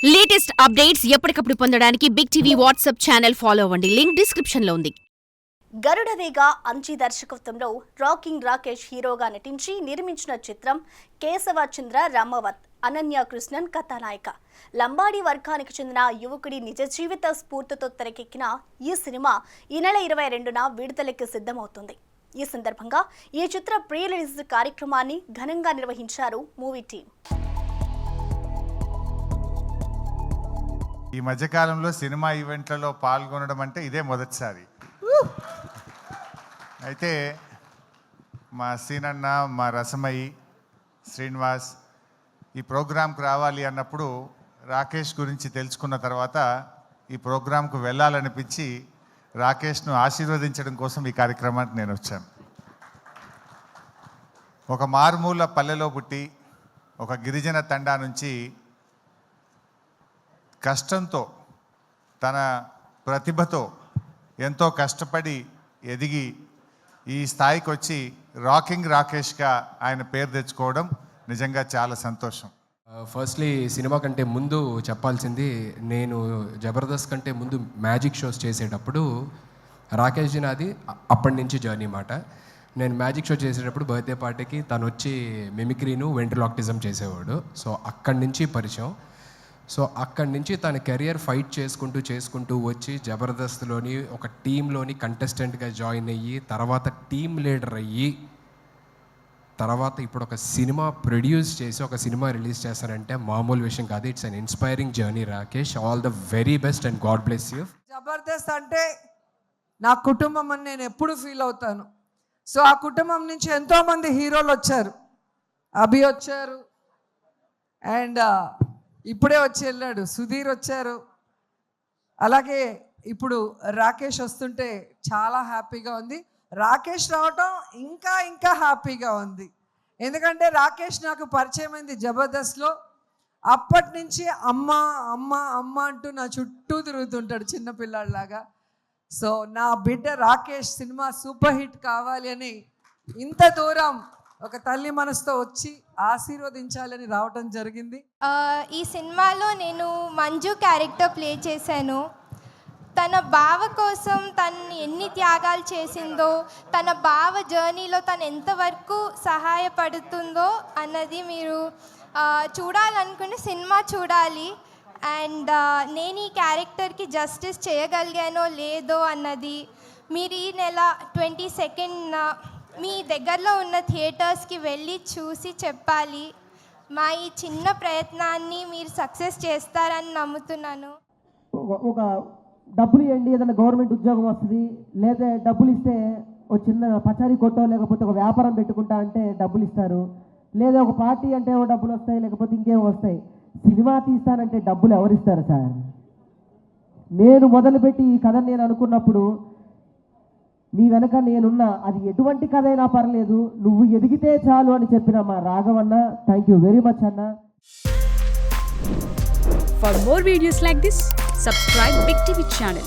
Latest updates ఎప్పటికప్పుడు పొందడానికి big TV WhatsApp channel follow అవ్వండి. లింక్ డిస్క్రిప్షన్ లో ఉంది. గరుడవేగ అంచి దర్శకత్వంలో రాకింగ్ రాకేష్ హీరోగా నటించి నిర్మించిన చిత్రం కేశవచంద్ర రామవత్. అనన్య కృష్ణన్ కథానాయిక. లంబాడీ వర్గానికి చెందిన యువకుడి నిజ జీవిత స్ఫూర్తితో తెరకెక్కిన ఈ సినిమా ఈ నెల 22న విడుదలకి సిద్ధమవుతుంది. ఈ సందర్భంగా ఈ చిత్ర ప్రీ రిలీజ్ కార్యక్రమాన్ని ఘనంగా నిర్వహించారు మూవీ టీం. ఈ మధ్యకాలంలో సినిమా ఈవెంట్లలో పాల్గొనడం అంటే ఇదే మొదటిసారి. అయితే మా సీనన్న, మా రసమయి, శ్రీనివాస్ ఈ ప్రోగ్రాంకు రావాలి అన్నప్పుడు రాకేష్ గురించి తెలుసుకున్న తర్వాత ఈ ప్రోగ్రాంకు వెళ్ళాలనిపించి రాకేష్ను ఆశీర్వదించడం కోసం ఈ కార్యక్రమానికి నేను వచ్చాను. ఒక మారుమూల పల్లెలో పుట్టి ఒక గిరిజన తండా నుంచి కష్టంతో తన ప్రతిభతో ఎంతో కష్టపడి ఎదిగి ఈ స్థాయికి వచ్చి రాకింగ్ రాకేష్గా ఆయన పేరు తెచ్చుకోవడం నిజంగా చాలా సంతోషం. ఫస్ట్లీ సినిమా కంటే ముందు చెప్పాల్సింది, నేను జబర్దస్త్ కంటే ముందు మ్యాజిక్ షోస్ చేసేటప్పుడు రాకేష్ జీ నాది అప్పటి నుంచి జర్నీ మాట. నేను మ్యాజిక్ షో చేసేటప్పుడు బర్త్డే పార్టీకి తను వచ్చి మిమిక్రీను వెంట్రలాక్టిజం చేసేవాడు. సో అక్కడి నుంచి పరిచయం. సో అక్కడి నుంచి తన కెరియర్ ఫైట్ చేసుకుంటూ వచ్చి జబర్దస్త్లోని ఒక టీంలోని కంటెస్టెంట్గా జాయిన్ అయ్యి తర్వాత టీమ్ లీడర్ అయ్యి తర్వాత ఇప్పుడు ఒక సినిమా ప్రొడ్యూస్ చేసి ఒక సినిమా రిలీజ్ చేస్తారంటే మామూలు విషయం కాదు. It's an inspiring journey Rakesh. All the very best and God bless you. Jabardasth అంటే నా కుటుంబం అని నేను ఎప్పుడు ఫీల్ అవుతాను. సో ఆ కుటుంబం నుంచి ఎంతోమంది హీరోలు వచ్చారు. అభి వచ్చారు, అండ్ ఇప్పుడే వచ్చి వెళ్ళాడు సుధీర్ వచ్చారు. అలాగే ఇప్పుడు రాకేష్ వస్తుంటే చాలా హ్యాపీగా ఉంది. రాకేష్ రావటం ఇంకా హ్యాపీగా ఉంది. ఎందుకంటే రాకేష్ నాకు పరిచయం అయింది జబర్దస్త్లో. అప్పటి నుంచి అమ్మ అమ్మ అమ్మ అంటూ నా చుట్టూ తిరుగుతుంటాడు చిన్నపిల్లాడిలాగా. సో నా బిడ్డ రాకేష్ సినిమా సూపర్ హిట్ కావాలి అని ఇంత దూరం ఒక తల్లి మనసుతో వచ్చి ఆశీర్వదించాలని రావటం జరిగింది. ఈ సినిమాలో నేను మంజు క్యారెక్టర్ ప్లే చేశాను. తన బావ కోసం తను ఎన్ని త్యాగాలు చేసిందో, తన బావ జర్నీలో తను ఎంతవరకు సహాయపడుతుందో అన్నది మీరు చూడాలనుకుంటే సినిమా చూడాలి. అండ్ నేను ఈ క్యారెక్టర్కి జస్టిస్ చేయగలిగానో లేదో అన్నది మీరు ఈ నెల 22న మీ దగ్గరలో ఉన్న థియేటర్స్కి వెళ్ళి చూసి చెప్పాలి. మా ఈ చిన్న ప్రయత్నాన్ని మీరు సక్సెస్ చేస్తారని నమ్ముతున్నాను. ఒక డబ్బులు ఇవ్వండి, ఏదైనా గవర్నమెంట్ ఉద్యోగం వస్తుంది, లేదా డబ్బులు ఇస్తే ఒక చిన్న పచారీ కొట్టో లేకపోతే ఒక వ్యాపారం పెట్టుకుంటా అంటే డబ్బులు ఇస్తారు, లేదా ఒక పార్టీ అంటే డబ్బులు వస్తాయి, లేకపోతే ఇంకేం వస్తాయి. సినిమా తీస్తానంటే డబ్బులు ఎవరిస్తారు సార్? నేను మొదలుపెట్టి ఈ కథ నేను అనుకున్నప్పుడు నీ వెనక నేనున్నా, అది ఎటువంటి కథ అయినా పర్లేదు, నువ్వు ఎదిగితే చాలు అని చెప్పిన మా రాఘవన్న. థ్యాంక్ యూ వెరీ మచ్ అన్న. For more videos like this, subscribe Big TV channel.